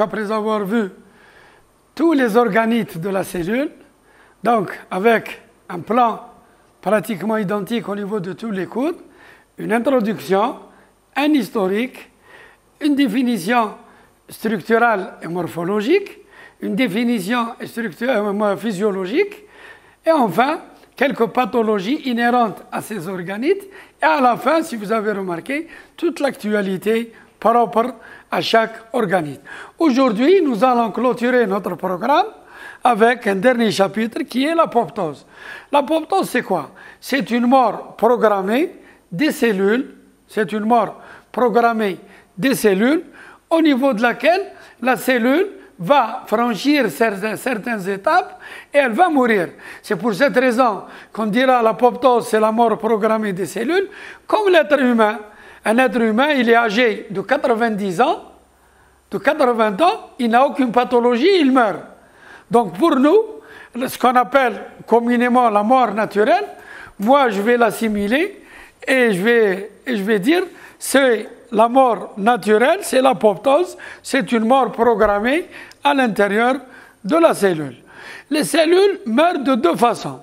donc après avoir vu tous les organites de la cellule, donc avec un plan pratiquement identique au niveau de tous les cours, une introduction, un historique, une définition structurale et morphologique, une définition physiologique, et enfin, quelques pathologies inhérentes à ces organites, et à la fin, si vous avez remarqué, toute l'actualité propre à chaque organite. Aujourd'hui, nous allons clôturer notre programme avec un dernier chapitre qui est l'apoptose. L'apoptose, c'est quoi? C'est une mort programmée des cellules, c'est une mort programmée des cellules au niveau de laquelle la cellule va franchir certaines étapes et elle va mourir. C'est pour cette raison qu'on dira l'apoptose, c'est la mort programmée des cellules, comme l'être humain. Un être humain, il est âgé de 90 ans, de 80 ans, il n'a aucune pathologie, il meurt. Donc pour nous, ce qu'on appelle communément la mort naturelle, moi je vais l'assimiler et je vais dire c'est la mort naturelle, c'est l'apoptose, c'est une mort programmée à l'intérieur de la cellule. Les cellules meurent de deux façons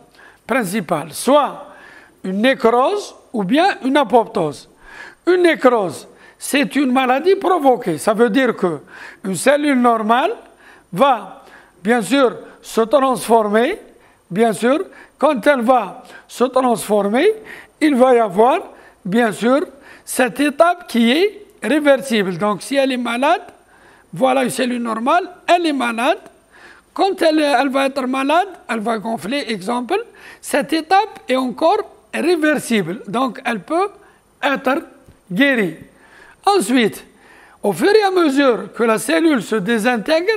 principales, soit une nécrose ou bien une apoptose. Une nécrose, c'est une maladie provoquée. Ça veut dire qu'une cellule normale va, bien sûr, se transformer. Bien sûr, quand elle va se transformer, il va y avoir, bien sûr, cette étape qui est réversible. Donc, si elle est malade, voilà une cellule normale, elle est malade. Quand elle va être malade, elle va gonfler, exemple. Cette étape est encore réversible. Donc, elle peut être guérie. Ensuite, au fur et à mesure que la cellule se désintègre,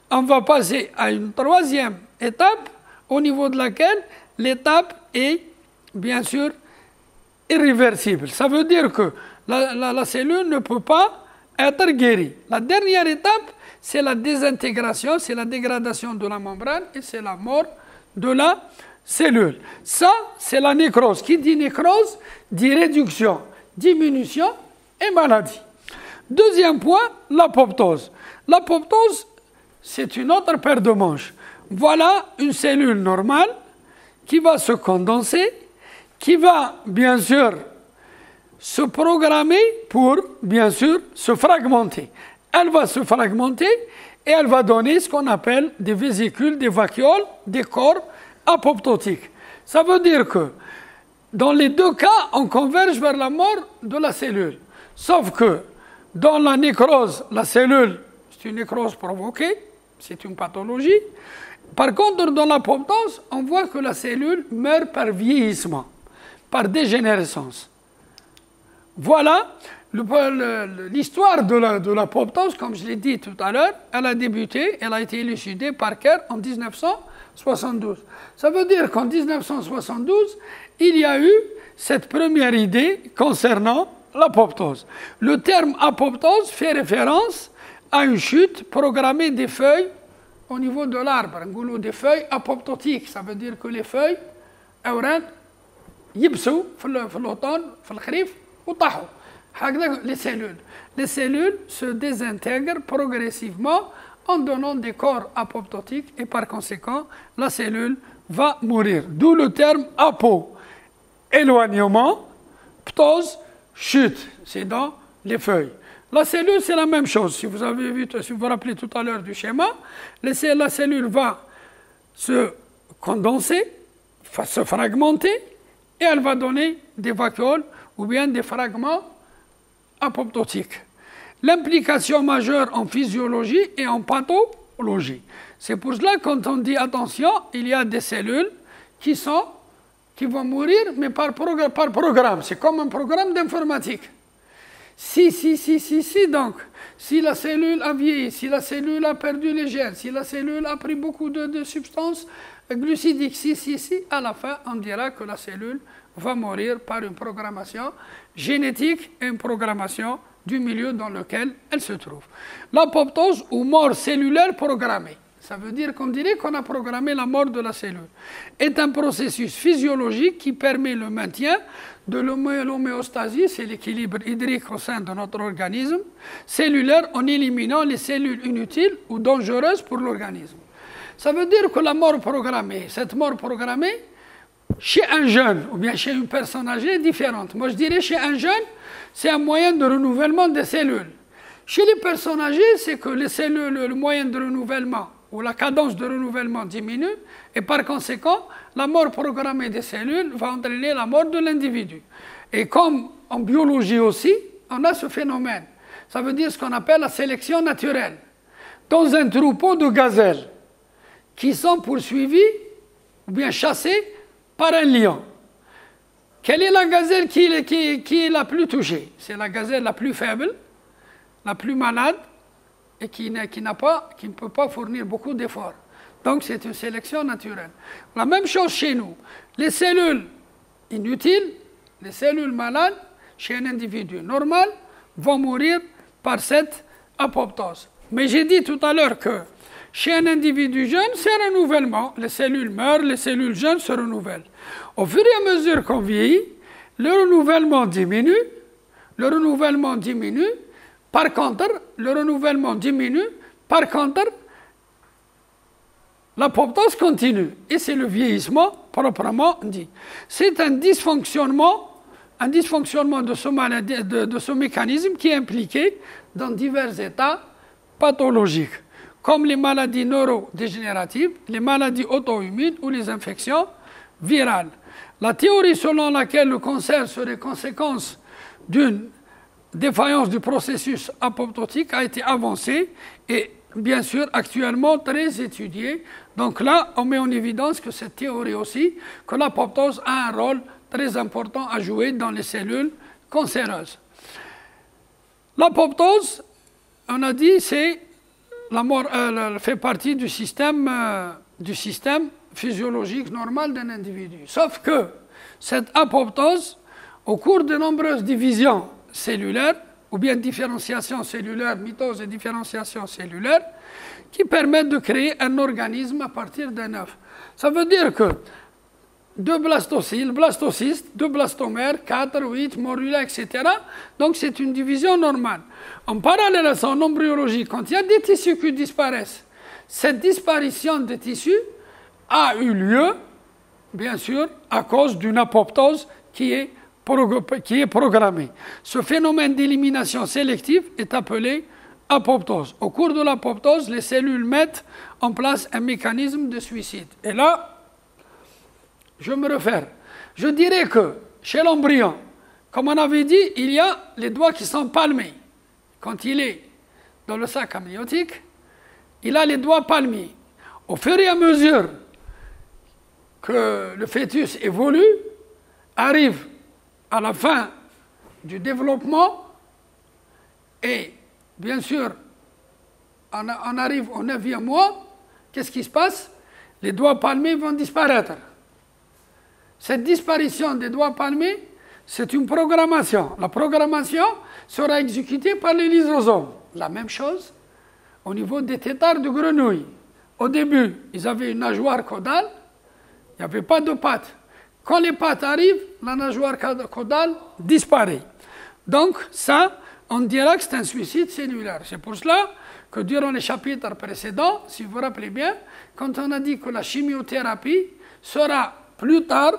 on va passer à une troisième étape au niveau de laquelle l'étape est, bien sûr, irréversible. Ça veut dire que la cellule ne peut pas être guérie. La dernière étape, c'est la désintégration, c'est la dégradation de la membrane et c'est la mort de la cellule. Ça, c'est la nécrose. Qui dit nécrose, dit réduction, diminution et maladie. Deuxième point, l'apoptose. L'apoptose, c'est une autre paire de manches. Voilà une cellule normale qui va se condenser, qui va, bien sûr, se programmer pour, bien sûr, se fragmenter. Elle va se fragmenter et elle va donner ce qu'on appelle des vésicules, des vacuoles, des corps apoptotiques. Ça veut dire que dans les deux cas, on converge vers la mort de la cellule. Sauf que dans la nécrose, la cellule, c'est une nécrose provoquée, c'est une pathologie. Par contre, dans l'apoptose, on voit que la cellule meurt par vieillissement, par dégénérescence. Voilà l'histoire de l'apoptose, comme je l'ai dit tout à l'heure. Elle a débuté, elle a été élucidée par Kerr en 1972. Ça veut dire qu'en 1972, il y a eu cette première idée concernant l'apoptose. Le terme apoptose fait référence à une chute programmée des feuilles au niveau de l'arbre, un goulot des feuilles apoptotiques. Ça veut dire que les feuilles, يبسوا في الأوطان في الخريف وطاحوا. Les cellules se désintègrent progressivement en donnant des corps apoptotiques et par conséquent, la cellule va mourir. D'où le terme apo, éloignement, ptose, chute. C'est dans les feuilles. La cellule, c'est la même chose. Si vous avez vu, si vous vous rappelez tout à l'heure du schéma, la cellule va se condenser, se fragmenter, et elle va donner des vacuoles ou bien des fragments apoptotiques. L'implication majeure en physiologie et en pathologie. C'est pour cela que quand on dit attention, il y a des cellules qui vont mourir, mais par programme. C'est comme un programme d'informatique. Donc, si la cellule a vieilli, si la cellule a perdu les gènes, si la cellule a pris beaucoup de substances glucidiques, à la fin, on dira que la cellule va mourir par une programmation génétique et une programmation du milieu dans lequel elle se trouve. L'apoptose ou mort cellulaire programmée. ça veut dire qu'on dirait qu'on a programmé la mort de la cellule, est un processus physiologique qui permet le maintien de l'homéostasie, c'est l'équilibre hydrique au sein de notre organisme cellulaire en éliminant les cellules inutiles ou dangereuses pour l'organisme. Ça veut dire que la mort programmée, cette mort programmée, chez un jeune ou bien chez une personne âgée est différente. Moi je dirais chez un jeune, c'est un moyen de renouvellement des cellules. Chez les personnes âgées, c'est que les cellules, le moyen de renouvellement ou la cadence de renouvellement diminue et par conséquent, la mort programmée des cellules va entraîner la mort de l'individu. Et comme en biologie aussi, on a ce phénomène. Ça veut dire ce qu'on appelle la sélection naturelle. Dans un troupeau de gazelles qui sont poursuivis ou bien chassés par un lion. Quelle est la gazelle qui est la plus touchée? C'est la gazelle la plus faible, la plus malade et qui ne peut pas fournir beaucoup d'efforts. Donc c'est une sélection naturelle. La même chose chez nous. Les cellules inutiles, les cellules malades, chez un individu normal, vont mourir par cette apoptose. Mais j'ai dit tout à l'heure que chez un individu jeune, c'est un renouvellement. Les cellules meurent, les cellules jeunes se renouvellent. Au fur et à mesure qu'on vieillit, le renouvellement diminue. Le renouvellement diminue. Par contre, le renouvellement diminue. Par contre, l'apoptose continue. Et c'est le vieillissement proprement dit. C'est un dysfonctionnement de ce mécanisme qui est impliqué dans divers états pathologiques, comme les maladies neurodégénératives, les maladies auto-immunes ou les infections virales. La théorie selon laquelle le cancer serait conséquence d'une défaillance du processus apoptotique a été avancée et bien sûr actuellement très étudiée. Donc là, on met en évidence que cette théorie aussi, que l'apoptose a un rôle très important à jouer dans les cellules cancéreuses. L'apoptose, on a dit, c'est la mort, fait partie du système physiologique normal d'un individu. Sauf que cette apoptose, au cours de nombreuses divisions cellulaires, ou bien différenciation cellulaire, mitose et différenciation cellulaire, qui permettent de créer un organisme à partir d'un œuf. Ça veut dire que deux blastocystes, deux blastomères, 4, 8, morula, etc. Donc c'est une division normale. En parallèle à ça, en embryologie, quand il y a des tissus qui disparaissent, cette disparition des tissus a eu lieu, bien sûr, à cause d'une apoptose qui est programmée. Ce phénomène d'élimination sélective est appelé apoptose. Au cours de l'apoptose, les cellules mettent en place un mécanisme de suicide. Et là, je me réfère. Je dirais que chez l'embryon, comme on avait dit, il y a les doigts qui sont palmés. Quand il est dans le sac amniotique, il a les doigts palmés. Au fur et à mesure que le fœtus évolue, arrive à la fin du développement et bien sûr, on arrive au 9e mois, qu'est-ce qui se passe? Les doigts palmés vont disparaître. Cette disparition des doigts palmés, c'est une programmation. La programmation sera exécutée par les lysosomes. La même chose au niveau des têtards de grenouilles. Au début, ils avaient une nageoire caudale, il n'y avait pas de pattes. Quand les pattes arrivent, la nageoire caudale disparaît. Donc ça, on dira que c'est un suicide cellulaire. C'est pour cela que durant les chapitres précédents, si vous vous rappelez bien, quand on a dit que la chimiothérapie sera plus tard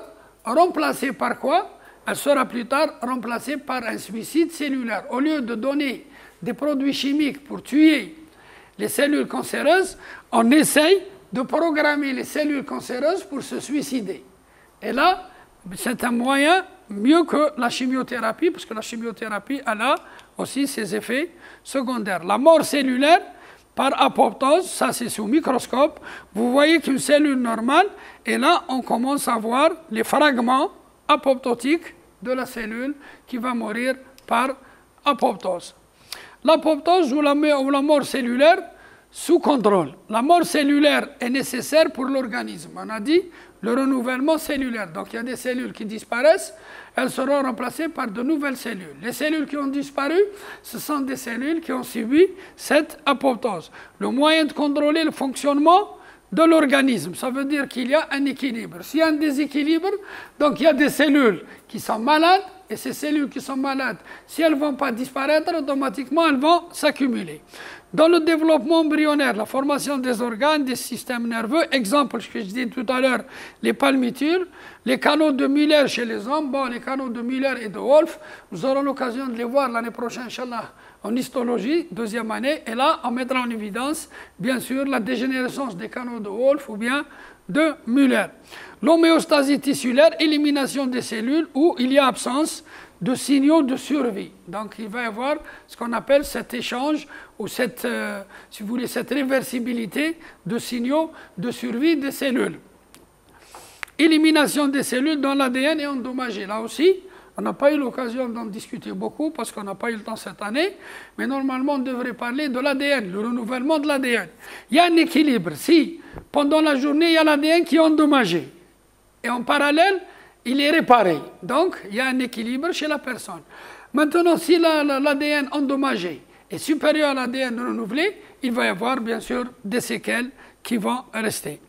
remplacée par quoi? Elle sera plus tard remplacée par un suicide cellulaire. Au lieu de donner des produits chimiques pour tuer les cellules cancéreuses, on essaye de programmer les cellules cancéreuses pour se suicider. Et là, c'est un moyen mieux que la chimiothérapie, parce que la chimiothérapie, elle a aussi ses effets secondaires. La mort cellulaire par apoptose, ça c'est sous microscope, vous voyez qu'une cellule normale, et là on commence à voir les fragments apoptotiques de la cellule qui va mourir par apoptose. L'apoptose ou la mort cellulaire, sous contrôle. La mort cellulaire est nécessaire pour l'organisme. On a dit le renouvellement cellulaire. Donc il y a des cellules qui disparaissent, elles seront remplacées par de nouvelles cellules. Les cellules qui ont disparu, ce sont des cellules qui ont subi cette apoptose. Le moyen de contrôler le fonctionnement de l'organisme, ça veut dire qu'il y a un équilibre. S'il y a un déséquilibre, donc il y a des cellules qui sont malades, et ces cellules qui sont malades, si elles ne vont pas disparaître, automatiquement elles vont s'accumuler. Dans le développement embryonnaire, la formation des organes, des systèmes nerveux, exemple, ce que je disais tout à l'heure, les palmitules, les canaux de Müller chez les hommes, bon, les canaux de Müller et de Wolff, nous aurons l'occasion de les voir l'année prochaine, Inch'Allah, en histologie, deuxième année, et là, on mettra en évidence, bien sûr, la dégénérescence des canaux de Wolff ou bien de Müller. L'homéostasie tissulaire, élimination des cellules où il y a absence de signaux de survie. Donc il va y avoir ce qu'on appelle cet échange ou cette, si vous voulez, cette réversibilité de signaux de survie des cellules. Élimination des cellules dont l'ADN est endommagé. Là aussi, on n'a pas eu l'occasion d'en discuter beaucoup parce qu'on n'a pas eu le temps cette année, mais normalement on devrait parler de l'ADN, le renouvellement de l'ADN. Il y a un équilibre. Si pendant la journée, il y a l'ADN qui est endommagé et en parallèle, il est réparé. Donc, il y a un équilibre chez la personne. Maintenant, si l'ADN endommagé est supérieur à l'ADN renouvelé, il va y avoir bien sûr des séquelles qui vont rester.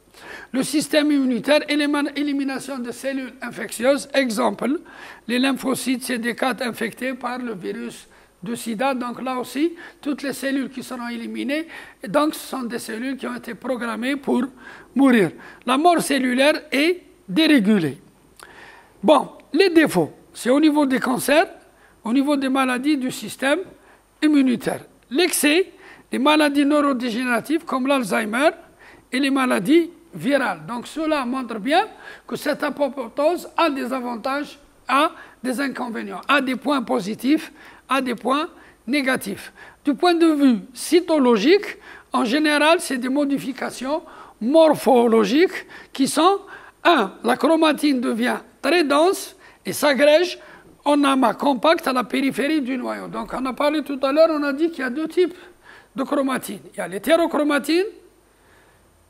Le système immunitaire et l'élimination de cellules infectieuses, exemple, les lymphocytes CD4 infectés par le virus de sida. Donc là aussi, toutes les cellules qui seront éliminées, donc ce sont des cellules qui ont été programmées pour mourir. La mort cellulaire est dérégulée. Bon, les défauts, c'est au niveau des cancers, au niveau des maladies du système immunitaire. L'excès, les maladies neurodégénératives comme l'Alzheimer et les maladies virales. Donc cela montre bien que cette apoptose a des avantages, a des inconvénients, a des points positifs, a des points négatifs. Du point de vue cytologique, en général, c'est des modifications morphologiques qui sont, la chromatine devient très dense et s'agrège en amas compact à la périphérie du noyau. Donc on a parlé tout à l'heure, on a dit qu'il y a deux types de chromatine. Il y a l'hétérochromatine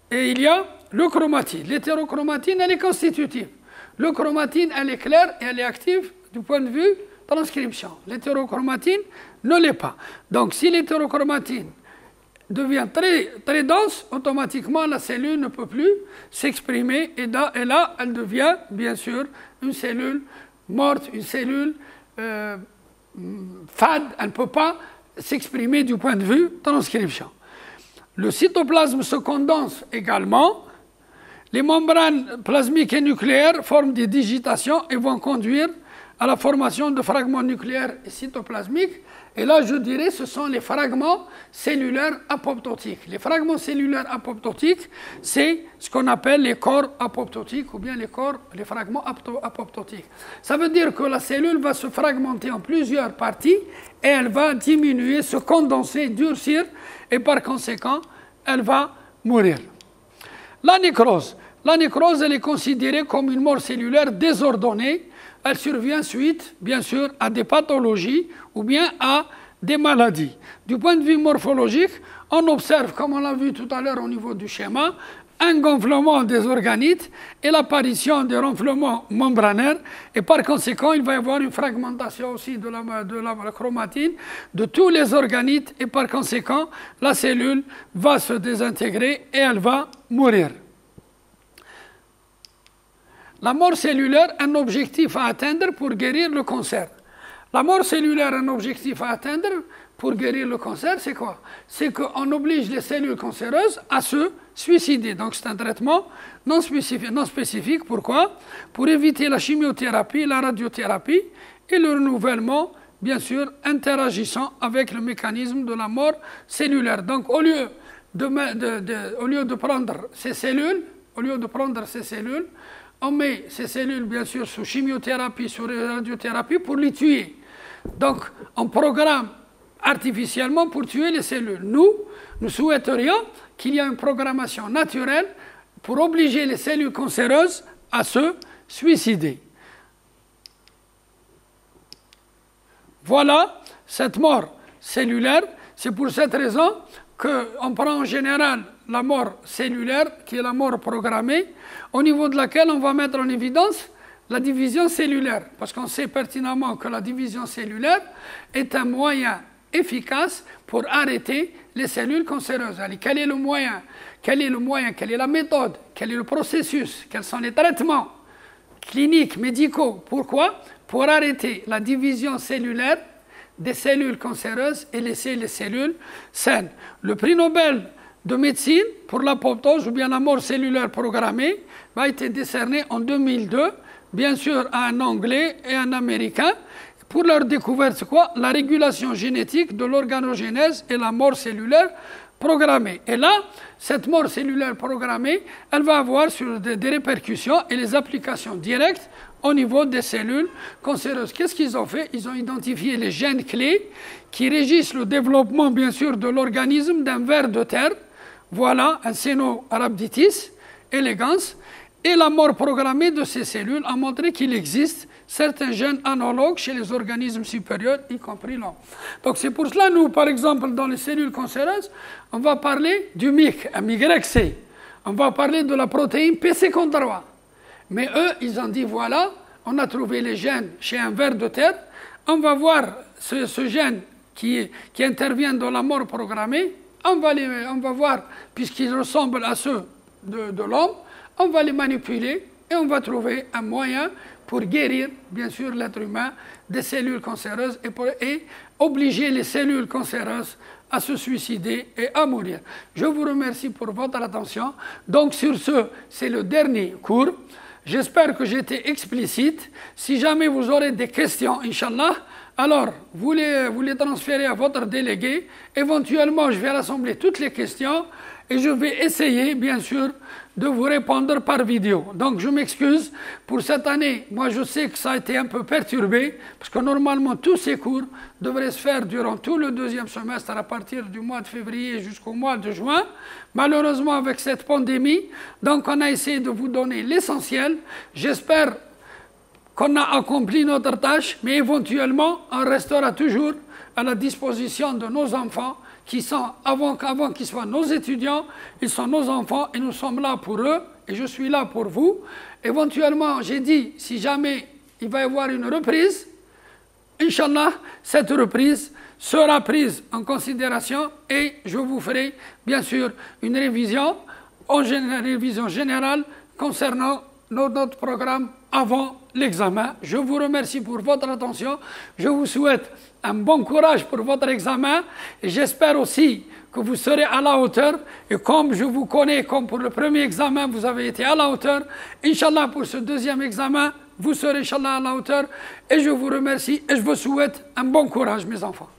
et il y a le chromatine. L'hétérochromatine, elle est constitutive. Le chromatine, elle est claire et elle est active du point de vue transcription. L'hétérochromatine ne l'est pas. Donc si l'hétérochromatine devient très dense, automatiquement la cellule ne peut plus s'exprimer et là, elle devient bien sûr une cellule morte, une cellule fade, elle ne peut pas s'exprimer du point de vue transcription. Le cytoplasme se condense également, les membranes plasmiques et nucléaires forment des digitations et vont conduire à la formation de fragments nucléaires et cytoplasmiques. Et là, je dirais, ce sont les fragments cellulaires apoptotiques. Les fragments cellulaires apoptotiques, c'est ce qu'on appelle les corps apoptotiques ou bien les fragments apoptotiques. Ça veut dire que la cellule va se fragmenter en plusieurs parties et elle va diminuer, se condenser, durcir et par conséquent, elle va mourir. La nécrose. La nécrose, elle est considérée comme une mort cellulaire désordonnée. Elle survient suite, bien sûr, à des pathologies ou bien à des maladies. Du point de vue morphologique, on observe, comme on l'a vu tout à l'heure au niveau du schéma, un gonflement des organites et l'apparition des renflements membranaires. Et par conséquent, il va y avoir une fragmentation aussi de la chromatine de tous les organites. Et par conséquent, la cellule va se désintégrer et elle va mourir. La mort cellulaire, un objectif à atteindre pour guérir le cancer. La mort cellulaire, un objectif à atteindre pour guérir le cancer, c'est quoi? C'est qu'on oblige les cellules cancéreuses à se suicider. Donc c'est un traitement non spécifique. Pourquoi? Pour éviter la chimiothérapie, la radiothérapie et le renouvellement, bien sûr, interagissant avec le mécanisme de la mort cellulaire. Donc au lieu de prendre ces cellules, on met ces cellules, bien sûr, sous chimiothérapie, sous radiothérapie pour les tuer. Donc, on programme artificiellement pour tuer les cellules. Nous souhaiterions qu'il y ait une programmation naturelle pour obliger les cellules cancéreuses à se suicider. Voilà, cette mort cellulaire, c'est pour cette raison qu'on prend en général la mort cellulaire, qui est la mort programmée, au niveau de laquelle on va mettre en évidence la division cellulaire, parce qu'on sait pertinemment que la division cellulaire est un moyen efficace pour arrêter les cellules cancéreuses. Allez, quel est le moyen? Quel est la méthode? Quel est le processus? Quels sont les traitements cliniques, médicaux? Pourquoi? Pour arrêter la division cellulaire des cellules cancéreuses et laisser les cellules saines. Le prix Nobel de médecine pour l'apoptose ou bien la mort cellulaire programmée a été décerné en 2002, bien sûr à un Anglais et un Américain, pour leur découverte, c'est quoi? La régulation génétique de l'organogénèse et la mort cellulaire programmée. Et là, cette mort cellulaire programmée, elle va avoir sur des répercussions et les applications directes au niveau des cellules cancéreuses. Qu'est-ce qu'ils ont fait? Ils ont identifié les gènes clés qui régissent le développement, bien sûr, de l'organisme d'un ver de terre. Voilà, un Caenorhabditis elegans. Et la mort programmée de ces cellules a montré qu'il existe certains gènes analogues chez les organismes supérieurs, y compris l'homme. Donc c'est pour cela, nous, par exemple, dans les cellules cancéreuses, on va parler du MYC, MYC. On va parler de la protéine PC53. Mais eux, ils ont dit, voilà, on a trouvé les gènes chez un ver de terre, on va voir ce gène qui intervient dans la mort programmée, on va voir, puisqu'ils ressemblent à ceux de l'homme, on va les manipuler et on va trouver un moyen pour guérir, bien sûr, l'être humain des cellules cancéreuses et obliger les cellules cancéreuses à se suicider et à mourir. Je vous remercie pour votre attention. Donc, sur ce, c'est le dernier cours. J'espère que j'étais explicite. Si jamais vous aurez des questions, Inch'Allah, alors vous les transférez à votre délégué. Éventuellement, je vais rassembler toutes les questions et je vais essayer, bien sûr, de vous répondre par vidéo. Donc, je m'excuse pour cette année. Moi, je sais que ça a été un peu perturbé, parce que normalement, tous ces cours devraient se faire durant tout le deuxième semestre, à partir du mois de février jusqu'au mois de juin. Malheureusement, avec cette pandémie, donc on a essayé de vous donner l'essentiel. J'espère qu'on a accompli notre tâche, mais éventuellement, on restera toujours à la disposition de nos enfants, qui sont, avant qu'ils soient nos étudiants, ils sont nos enfants et nous sommes là pour eux et je suis là pour vous. Éventuellement, j'ai dit, si jamais il va y avoir une reprise, Inch'Allah, cette reprise sera prise en considération et je vous ferai bien sûr une révision générale concernant notre programme avant l'examen. Je vous remercie pour votre attention. Je vous souhaite un bon courage pour votre examen et j'espère aussi que vous serez à la hauteur. Et comme je vous connais, comme pour le premier examen, vous avez été à la hauteur, Inch'Allah, pour ce deuxième examen, vous serez Inch'Allah à la hauteur. Et je vous remercie et je vous souhaite un bon courage, mes enfants.